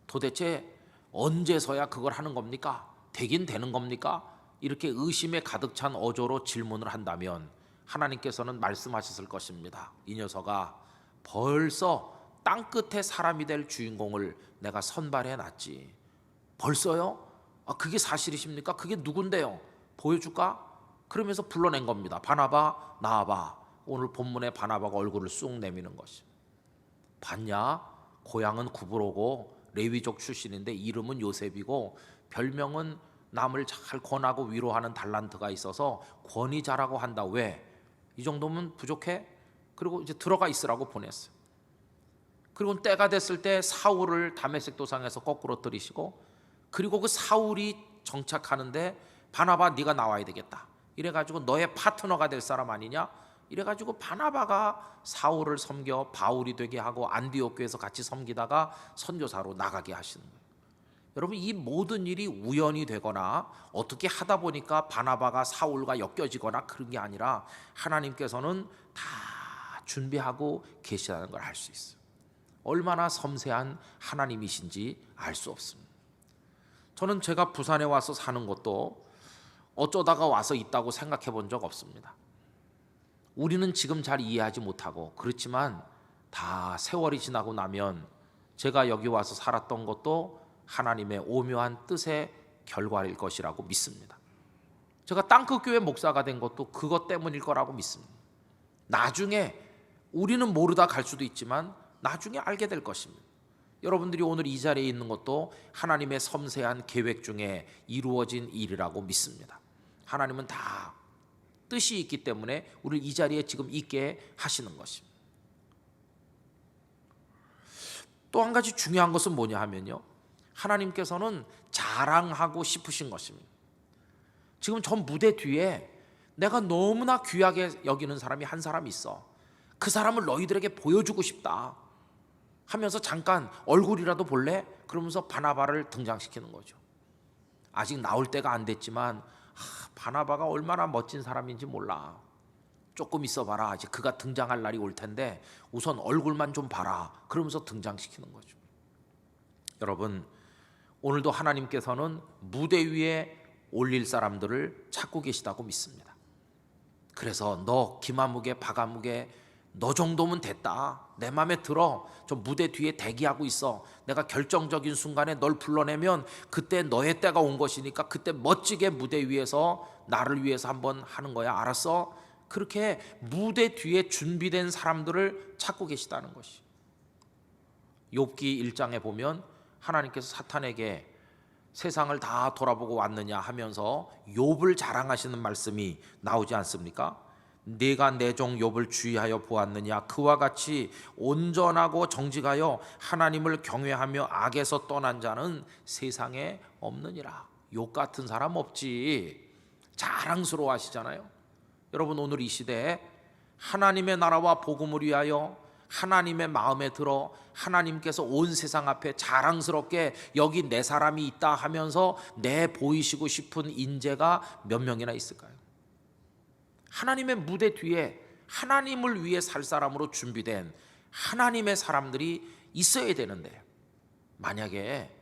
도대체 언제서야 그걸 하는 겁니까? 되긴 되는 겁니까? 이렇게 의심에 가득 찬 어조로 질문을 한다면 하나님께서는 말씀하셨을 것입니다. 이 녀석아, 벌써 땅끝에 사람이 될 주인공을 내가 선발해 놨지. 벌써요? 그게 사실이십니까? 그게 누군데요? 보여줄까? 그러면서 불러낸 겁니다. 바나바 나와봐. 오늘 본문에 바나바가 얼굴을 쑥 내미는 것이. 봤냐? 고향은 구브로고 레위족 출신인데 이름은 요셉이고 별명은 남을 잘 권하고 위로하는 달란트가 있어서 권위자라고 한다. 왜? 이 정도면 부족해? 그리고 이제 들어가 있으라고 보냈어요. 그리고 때가 됐을 때 사울을 다메섹 도상에서 거꾸로 들이시고, 그리고 그 사울이 정착하는데 바나바 네가 나와야 되겠다. 이래가지고 너의 파트너가 될 사람 아니냐? 이래가지고 바나바가 사울을 섬겨 바울이 되게 하고 안디옥 교회에서 같이 섬기다가 선교사로 나가게 하시는 거예요. 여러분, 이 모든 일이 우연이 되거나 어떻게 하다 보니까 바나바가 사울과 엮여지거나 그런 게 아니라 하나님께서는 다 준비하고 계시다는 걸 알 수 있어요. 얼마나 섬세한 하나님이신지 알 수 없습니다. 저는 제가 부산에 와서 사는 것도 어쩌다가 와서 있다고 생각해 본 적 없습니다. 우리는 지금 잘 이해하지 못하고, 그렇지만 다 세월이 지나고 나면 제가 여기 와서 살았던 것도 하나님의 오묘한 뜻의 결과일 것이라고 믿습니다. 제가 땅끝교회 목사가 된 것도 그것 때문일 거라고 믿습니다. 나중에 우리는 모르다 갈 수도 있지만 나중에 알게 될 것입니다. 여러분들이 오늘 이 자리에 있는 것도 하나님의 섬세한 계획 중에 이루어진 일이라고 믿습니다. 하나님은 다 뜻이 있기 때문에 우리를 이 자리에 지금 있게 하시는 것입니다. 또 한 가지 중요한 것은 뭐냐 하면요, 하나님께서는 자랑하고 싶으신 것입니다. 지금 저 무대 뒤에 내가 너무나 귀하게 여기는 사람이 한 사람 있어. 그 사람을 너희들에게 보여주고 싶다 하면서 잠깐 얼굴이라도 볼래? 그러면서 바나바를 등장시키는 거죠. 아직 나올 때가 안 됐지만 바나바가 얼마나 멋진 사람인지 몰라. 조금 있어봐라. 이제 그가 등장할 날이 올 텐데 우선 얼굴만 좀 봐라. 그러면서 등장시키는 거죠. 여러분, 오늘도 하나님께서는 무대 위에 올릴 사람들을 찾고 계시다고 믿습니다. 그래서 너 김아무개, 박아무개, 너 정도면 됐다. 내 맘에 들어. 저 무대 뒤에 대기하고 있어. 내가 결정적인 순간에 널 불러내면 그때 너의 때가 온 것이니까 그때 멋지게 무대 위에서 나를 위해서 한번 하는 거야. 알았어? 그렇게 무대 뒤에 준비된 사람들을 찾고 계시다는 것이. 욥기 1장에 보면 하나님께서 사탄에게 세상을 다 돌아보고 왔느냐 하면서 욥을 자랑하시는 말씀이 나오지 않습니까? 네가 내 종 욥을 주의하여 보았느냐? 그와 같이 온전하고 정직하여 하나님을 경외하며 악에서 떠난 자는 세상에 없느니라. 욥 같은 사람 없지. 자랑스러워 하시잖아요. 여러분, 오늘 이 시대에 하나님의 나라와 복음을 위하여 하나님의 마음에 들어 하나님께서 온 세상 앞에 자랑스럽게 여기 내 사람이 있다 하면서 내 보이시고 싶은 인재가 몇 명이나 있을까요? 하나님의 무대 뒤에 하나님을 위해 살 사람으로 준비된 하나님의 사람들이 있어야 되는데, 만약에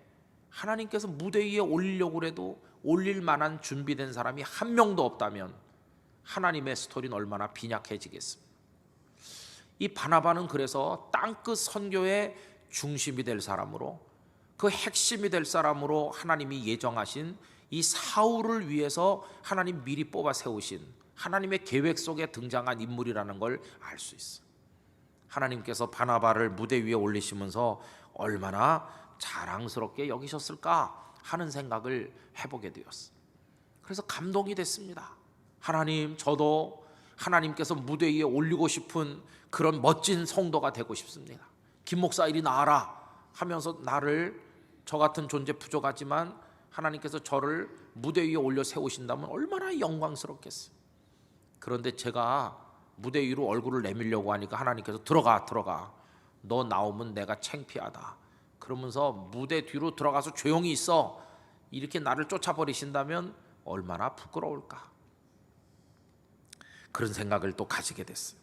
하나님께서 무대 위에 올리려고 해도 올릴 만한 준비된 사람이 한 명도 없다면 하나님의 스토리는 얼마나 빈약해지겠습니까? 이 바나바는 그래서 땅끝 선교의 중심이 될 사람으로, 그 핵심이 될 사람으로 하나님이 예정하신 이 사울을 위해서 하나님 미리 뽑아 세우신 하나님의 계획 속에 등장한 인물이라는 걸 알 수 있어요. 하나님께서 바나바를 무대 위에 올리시면서 얼마나 자랑스럽게 여기셨을까 하는 생각을 해보게 되었어요. 그래서 감동이 됐습니다. 하나님, 저도 하나님께서 무대 위에 올리고 싶은 그런 멋진 성도가 되고 싶습니다. 김 목사 이리 나와라 하면서 나를, 저 같은 존재 부족하지만 하나님께서 저를 무대 위에 올려 세우신다면 얼마나 영광스럽겠어요. 그런데 제가 무대 위로 얼굴을 내밀려고 하니까 하나님께서 들어가 너 나오면 내가 창피하다 그러면서 무대 뒤로 들어가서 조용히 있어 이렇게 나를 쫓아버리신다면 얼마나 부끄러울까. 그런 생각을 또 가지게 됐어요.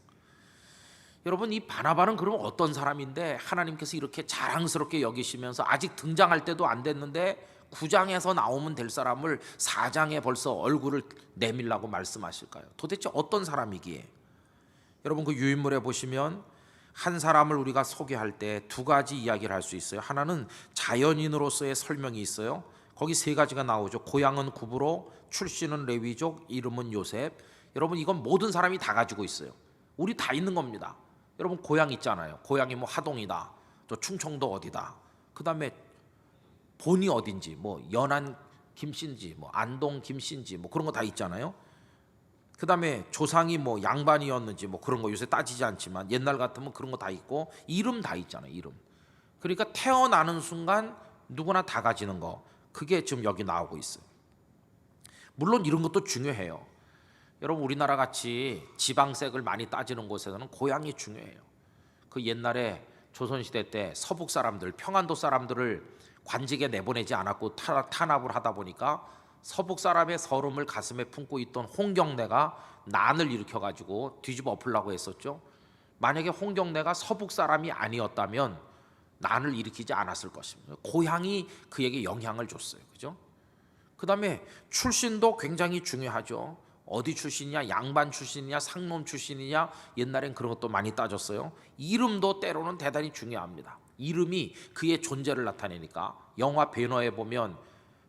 여러분, 이 바나바는 그럼 어떤 사람인데 하나님께서 이렇게 자랑스럽게 여기시면서 아직 등장할 때도 안 됐는데 9장에서 나오면 될 사람을 4장에 벌써 얼굴을 내밀라고 말씀하실까요? 도대체 어떤 사람이기에? 여러분, 그 유인물에 보시면 한 사람을 우리가 소개할 때 두 가지 이야기를 할 수 있어요. 하나는 자연인으로서의 설명이 있어요. 거기 세 가지가 나오죠. 고향은 구브로, 출신은 레위족, 이름은 요셉. 여러분, 이건 모든 사람이 다 가지고 있어요. 우리 다 있는 겁니다. 여러분, 고향 있잖아요. 고향이 뭐 하동이다, 또 충청도 어디다, 그 다음에 본이 어딘지, 뭐 연안 김씨인지, 뭐 안동 김씨인지, 뭐 그런 거 다 있잖아요. 그 다음에 조상이 뭐 양반이었는지, 뭐 그런 거 요새 따지지 않지만 옛날 같으면 그런 거 다 있고, 이름 다 있잖아요. 이름. 그러니까 태어나는 순간 누구나 다 가지는 거, 그게 지금 여기 나오고 있어요. 물론 이런 것도 중요해요. 여러분, 우리나라 같이 지방색을 많이 따지는 곳에서는 고향이 중요해요. 그 옛날에 조선시대 때 서북 사람들, 평안도 사람들을 관직에 내보내지 않았고 탄압을 하다 보니까 서북 사람의 서름을 가슴에 품고 있던 홍경래가 난을 일으켜가지고 뒤집어 엎으려고 했었죠. 만약에 홍경래가 서북 사람이 아니었다면 난을 일으키지 않았을 것입니다. 고향이 그에게 영향을 줬어요. 그죠? 그 다음에 출신도 굉장히 중요하죠. 어디 출신이냐, 양반 출신이냐, 상놈 출신이냐, 옛날엔 그런 것도 많이 따졌어요. 이름도 때로는 대단히 중요합니다. 이름이 그의 존재를 나타내니까 영화 배너에 보면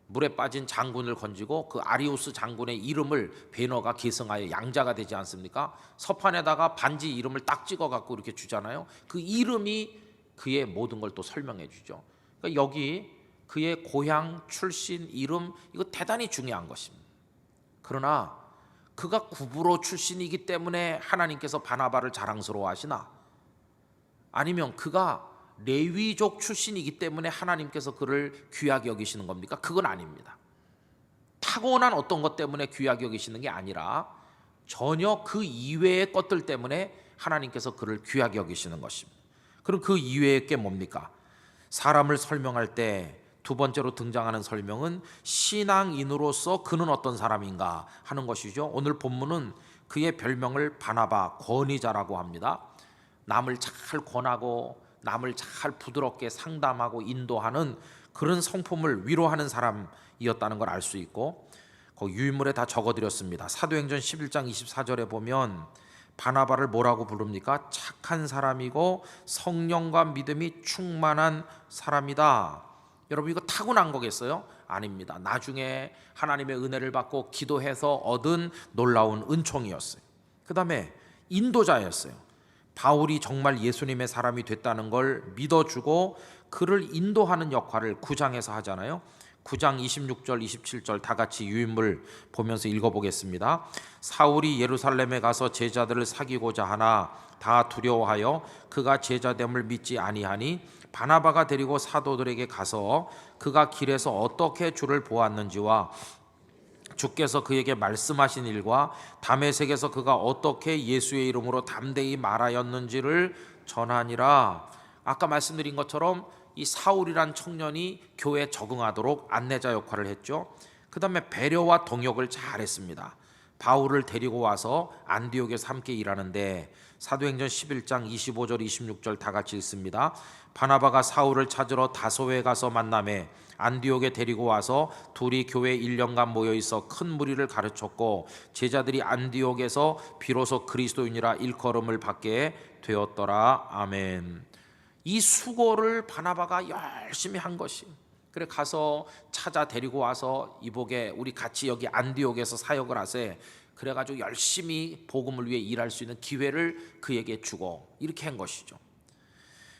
물에 빠진 장군을 건지고 그 아리우스 장군의 이름을 배너가 계승하여 양자가 되지 않습니까? 서판에다가 반지 이름을 딱 찍어 갖고 이렇게 주잖아요. 그 이름이 그의 모든 걸 또 설명해 주죠. 그러니까 여기 그의 고향, 출신, 이름 이거 대단히 중요한 것입니다. 그러나 그가 구브로 출신이기 때문에 하나님께서 바나바를 자랑스러워하시나? 아니면 그가 레위족 출신이기 때문에 하나님께서 그를 귀하게 여기시는 겁니까? 그건 아닙니다. 타고난 어떤 것 때문에 귀하게 여기시는 게 아니라 전혀 그 이외의 것들 때문에 하나님께서 그를 귀하게 여기시는 것입니다. 그럼 그 이외의 게 뭡니까? 사람을 설명할 때 두 번째로 등장하는 설명은 신앙인으로서 그는 어떤 사람인가 하는 것이죠. 오늘 본문은 그의 별명을 바나바, 권위자라고 합니다. 남을 잘 권하고 남을 잘 부드럽게 상담하고 인도하는 그런 성품을 위로하는 사람이었다는 걸 알 수 있고, 거기 유인물에 다 적어드렸습니다. 사도행전 11장 24절에 보면 바나바를 뭐라고 부릅니까? 착한 사람이고 성령과 믿음이 충만한 사람이다. 여러분 이거 타고난 거겠어요? 아닙니다. 나중에 하나님의 은혜를 받고 기도해서 얻은 놀라운 은총이었어요. 그 다음에 인도자였어요. 바울이 정말 예수님의 사람이 됐다는 걸 믿어주고 그를 인도하는 역할을 9장에서 하잖아요. 9장 26절 27절 다 같이 유인물 보면서 읽어보겠습니다. 사울이 예루살렘에 가서 제자들을 사귀고자 하나 다 두려워하여 그가 제자됨을 믿지 아니하니 바나바가 데리고 사도들에게 가서 그가 길에서 어떻게 주를 보았는지와 주께서 그에게 말씀하신 일과 다메섹에서 그가 어떻게 예수의 이름으로 담대히 말하였는지를 전하니라. 아까 말씀드린 것처럼 이 사울이란 청년이 교회에 적응하도록 안내자 역할을 했죠. 그 다음에 배려와 동역을 잘했습니다. 바울을 데리고 와서 안디옥에서 함께 일하는데 사도행전 11장 25절 26절 다 같이 읽습니다. 바나바가 사울을 찾으러 다소에 가서 만나매 안디옥에 데리고 와서 둘이 교회 1년간 모여 있어 큰 무리를 가르쳤고 제자들이 안디옥에서 비로소 그리스도인이라 일컬음을 받게 되었더라. 아멘. 이 수고를 바나바가 열심히 한 것이, 그래 가서 찾아 데리고 와서 이복에 우리 같이 여기 안디옥에서 사역을 하세. 그래가지고 열심히 복음을 위해 일할 수 있는 기회를 그에게 주고 이렇게 한 것이죠.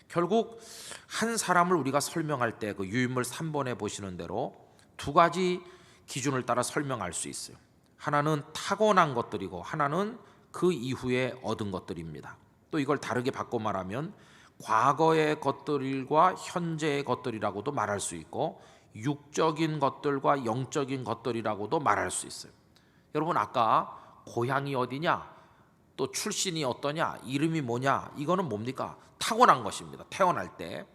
결국 한 사람을 우리가 설명할 때 그 유인물 3번에 보시는 대로 두 가지 기준을 따라 설명할 수 있어요. 하나는 타고난 것들이고 하나는 그 이후에 얻은 것들입니다. 또 이걸 다르게 바꿔 말하면 과거의 것들과 현재의 것들이라고도 말할 수 있고 육적인 것들과 영적인 것들이라고도 말할 수 있어요. 여러분 아까 고향이 어디냐, 또 출신이 어떠냐, 이름이 뭐냐, 이거는 뭡니까? 타고난 것입니다. 태어날 때.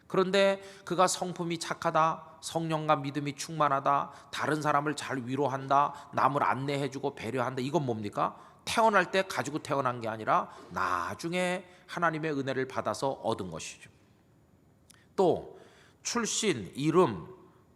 그런데 그가 성품이 착하다, 성령과 믿음이 충만하다, 다른 사람을 잘 위로한다, 남을 안내해주고 배려한다, 이건 뭡니까? 태어날 때 가지고 태어난 게 아니라 나중에 하나님의 은혜를 받아서 얻은 것이죠. 또 출신, 이름,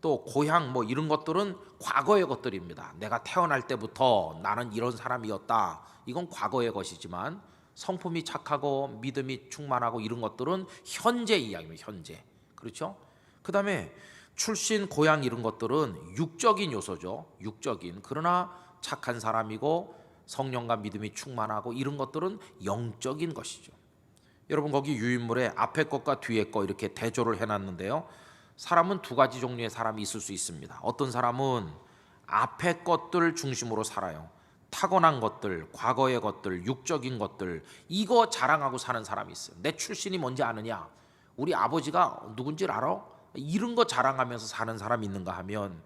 또 고향 뭐 이런 것들은 과거의 것들입니다. 내가 태어날 때부터 나는 이런 사람이었다, 이건 과거의 것이지만 성품이 착하고 믿음이 충만하고 이런 것들은 현재 이야기입니다. 현재. 그렇죠? 그 다음에 출신, 고향 이런 것들은 육적인 요소죠. 육적인. 그러나 착한 사람이고 성령과 믿음이 충만하고 이런 것들은 영적인 것이죠. 여러분 거기 유인물에 앞에 것과 뒤에 것 이렇게 대조를 해놨는데요. 사람은 두 가지 종류의 사람이 있을 수 있습니다. 어떤 사람은 앞에 것들 중심으로 살아요. 타고난 것들, 과거의 것들, 육적인 것들 이거 자랑하고 사는 사람이 있어요. 내 출신이 뭔지 아느냐? 우리 아버지가 누군지 알아? 이런 거 자랑하면서 사는 사람이 있는가 하면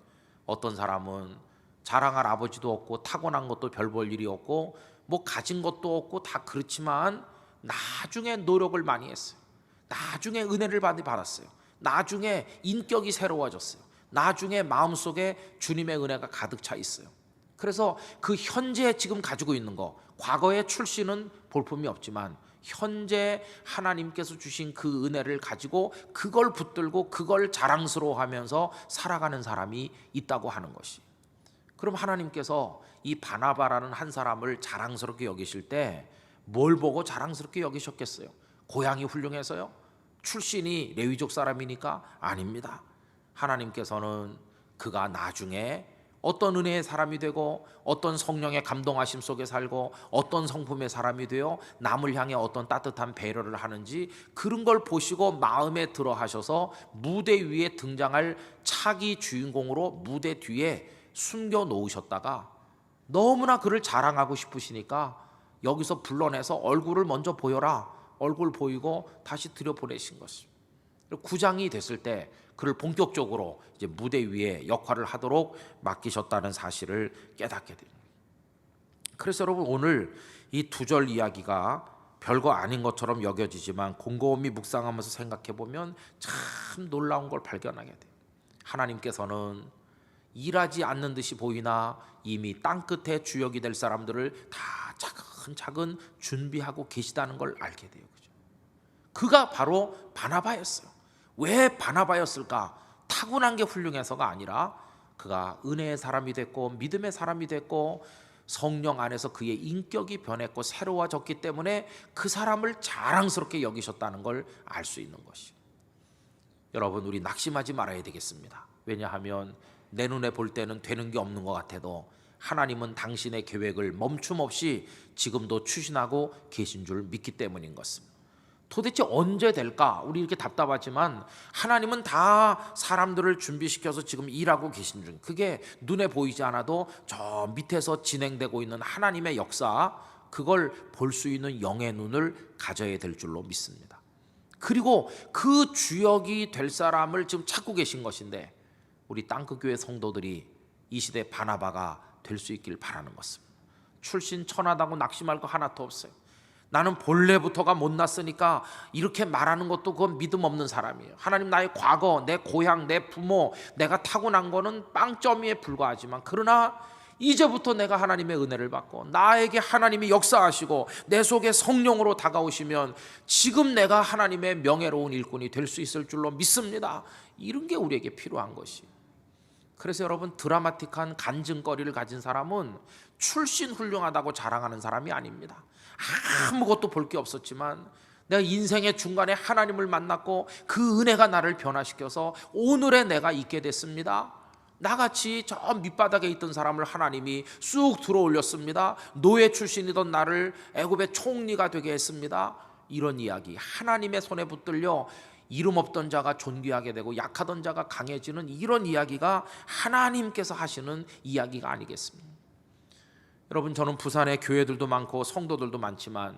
어떤 사람은 자랑할 아버지도 없고 타고난 것도 별 볼 일이 없고 뭐 가진 것도 없고 다 그렇지만 나중에 노력을 많이 했어요. 나중에 은혜를 받았어요. 나중에 인격이 새로워졌어요. 나중에 마음속에 주님의 은혜가 가득 차 있어요. 그래서 그 현재 지금 가지고 있는 거, 과거의 출신은 볼품이 없지만 현재 하나님께서 주신 그 은혜를 가지고 그걸 붙들고 그걸 자랑스러워하면서 살아가는 사람이 있다고 하는 것이. 그럼 하나님께서 이 바나바라는 한 사람을 자랑스럽게 여기실 때 뭘 보고 자랑스럽게 여기셨겠어요? 고향이 훌륭해서요? 출신이 레위족 사람이니까? 아닙니다. 하나님께서는 그가 나중에 어떤 은혜의 사람이 되고 어떤 성령의 감동하심 속에 살고 어떤 성품의 사람이 되어 남을 향해 어떤 따뜻한 배려를 하는지 그런 걸 보시고 마음에 들어 하셔서 무대 위에 등장할 차기 주인공으로 무대 뒤에 숨겨 놓으셨다가 너무나 그를 자랑하고 싶으시니까 여기서 불러내서 얼굴을 먼저 보여라. 얼굴 보이고 다시 들여보내신 것입니다. 9장이 됐을 때 그를 본격적으로 이제 무대 위에 역할을 하도록 맡기셨다는 사실을 깨닫게 됩니다. 그래서 여러분 오늘 이 2절 이야기가 별거 아닌 것처럼 여겨지지만 곰곰이 묵상하면서 생각해 보면 참 놀라운 걸 발견하게 돼요. 하나님께서는 일하지 않는 듯이 보이나 이미 땅끝에 주역이 될 사람들을 다 차근차근 준비하고 계시다는 걸 알게 돼요. 그가 바로 바나바였어요. 왜 바나바였을까? 타고난 게 훌륭해서가 아니라 그가 은혜의 사람이 됐고 믿음의 사람이 됐고 성령 안에서 그의 인격이 변했고 새로워졌기 때문에 그 사람을 자랑스럽게 여기셨다는 걸 알 수 있는 것이에요. 여러분 우리 낙심하지 말아야 되겠습니다. 왜냐하면 내 눈에 볼 때는 되는 게 없는 것 같아도 하나님은 당신의 계획을 멈춤 없이 지금도 추진하고 계신 줄 믿기 때문인 것입니다. 도대체 언제 될까? 우리 이렇게 답답하지만 하나님은 다 사람들을 준비시켜서 지금 일하고 계신 중, 그게 눈에 보이지 않아도 저 밑에서 진행되고 있는 하나님의 역사, 그걸 볼 수 있는 영의 눈을 가져야 될 줄로 믿습니다. 그리고 그 주역이 될 사람을 지금 찾고 계신 것인데 우리 땅끝교회 성도들이 이 시대 바나바가 될 수 있길 바라는 것입니다. 출신 천하다고 낙심할 거 하나도 없어요. 나는 본래부터가 못났으니까 이렇게 말하는 것도 그건 믿음 없는 사람이에요. 하나님, 나의 과거, 내 고향, 내 부모, 내가 타고난 거는 빵점이에 불과하지만 그러나 이제부터 내가 하나님의 은혜를 받고 나에게 하나님이 역사하시고 내 속에 성령으로 다가오시면 지금 내가 하나님의 명예로운 일꾼이 될 수 있을 줄로 믿습니다. 이런 게 우리에게 필요한 것이에요. 그래서 여러분 드라마틱한 간증거리를 가진 사람은 출신 훌륭하다고 자랑하는 사람이 아닙니다. 아무것도 볼 게 없었지만 내가 인생의 중간에 하나님을 만났고 그 은혜가 나를 변화시켜서 오늘의 내가 있게 됐습니다. 나같이 저 밑바닥에 있던 사람을 하나님이 쑥 들어올렸습니다. 노예 출신이던 나를 애굽의 총리가 되게 했습니다. 이런 이야기, 하나님의 손에 붙들려 이름 없던 자가 존귀하게 되고 약하던 자가 강해지는 이런 이야기가 하나님께서 하시는 이야기가 아니겠습니까? 여러분, 저는 부산에 교회들도 많고 성도들도 많지만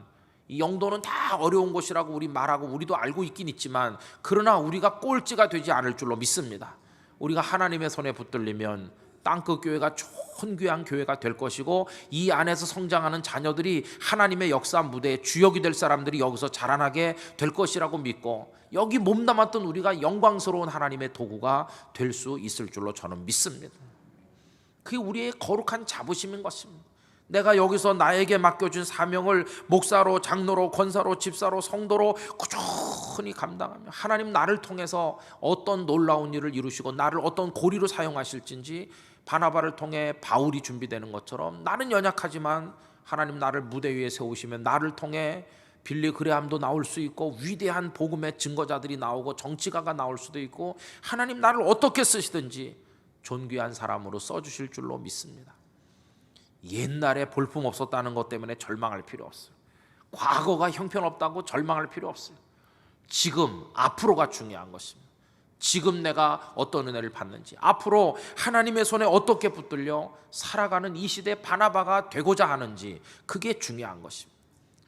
이 영도는 다 어려운 곳이라고 우리 말하고 우리도 알고 있긴 있지만 그러나 우리가 꼴찌가 되지 않을 줄로 믿습니다. 우리가 하나님의 손에 붙들리면 땅끝 교회가 좋은 귀한 교회가 될 것이고 이 안에서 성장하는 자녀들이 하나님의 역사 무대에 주역이 될 사람들이 여기서 자라나게 될 것이라고 믿고 여기 몸담았던 우리가 영광스러운 하나님의 도구가 될 수 있을 줄로 저는 믿습니다. 그게 우리의 거룩한 자부심인 것입니다. 내가 여기서 나에게 맡겨준 사명을 목사로, 장로로, 권사로, 집사로, 성도로 꾸준히 감당하며 하나님 나를 통해서 어떤 놀라운 일을 이루시고 나를 어떤 고리로 사용하실진지 바나바를 통해 바울이 준비되는 것처럼 나는 연약하지만 하나님 나를 무대 위에 세우시면 나를 통해 빌리 그레함도 나올 수 있고 위대한 복음의 증거자들이 나오고 정치가가 나올 수도 있고 하나님 나를 어떻게 쓰시든지 존귀한 사람으로 써주실 줄로 믿습니다. 옛날에 볼품 없었다는 것 때문에 절망할 필요 없어요. 과거가 형편없다고 절망할 필요 없어요. 지금 앞으로가 중요한 것입니다. 지금 내가 어떤 은혜를 받는지, 앞으로 하나님의 손에 어떻게 붙들려 살아가는 이 시대 바나바가 되고자 하는지, 그게 중요한 것입니다.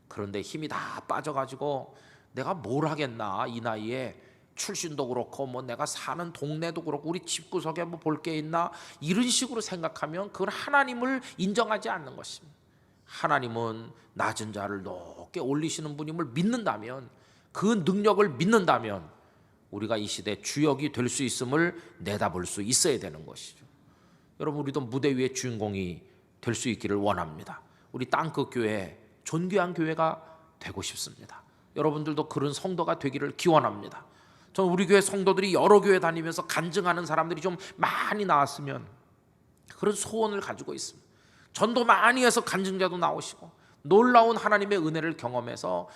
그런데 힘이 다 빠져가지고 내가 뭘 하겠나, 이 나이에 출신도 그렇고 뭐 내가 사는 동네도 그렇고 우리 집구석에 뭐 볼 게 있나, 이런 식으로 생각하면 그건 하나님을 인정하지 않는 것입니다. 하나님은 낮은 자를 높게 올리시는 분임을 믿는다면 그 능력을 믿는다면 우리가 이 시대 주역이 될 수 있음을 내다볼 수 있어야 되는 것이죠. 여러분, 우리도 무대 위의 주인공이 될 수 있기를 원합니다. 우리 땅끝 교회, 존귀한 교회가 되고 싶습니다. 여러분들도 그런 성도가 되기를 기원합니다. 저는 우리 교회 성도들이 여러 교회 다니면서 간증하는 사람들이 좀 많이 나왔으면 그런 소원을 가지고 있습니다. 전도 많이 해서 간증자도 나오시고 놀라운 하나님의 은혜를 경험해서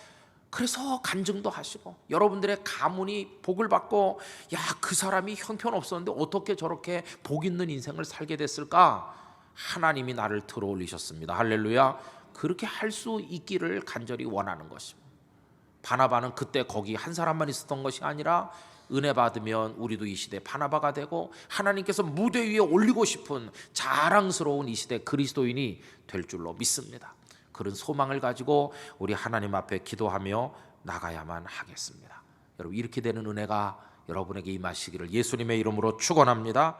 그래서 간증도 하시고 여러분들의 가문이 복을 받고, 야, 그 사람이 형편없었는데 어떻게 저렇게 복 있는 인생을 살게 됐을까? 하나님이 나를 들어올리셨습니다. 할렐루야. 그렇게 할 수 있기를 간절히 원하는 것입니다. 바나바는 그때 거기 한 사람만 있었던 것이 아니라 은혜 받으면 우리도 이 시대 바나바가 되고 하나님께서 무대 위에 올리고 싶은 자랑스러운 이 시대 그리스도인이 될 줄로 믿습니다. 그런 소망을 가지고 우리 하나님 앞에 기도하며 나가야만 하겠습니다. 여러분, 이렇게 되는 은혜가 여러분에게 임하시기를 예수님의 이름으로 축원합니다.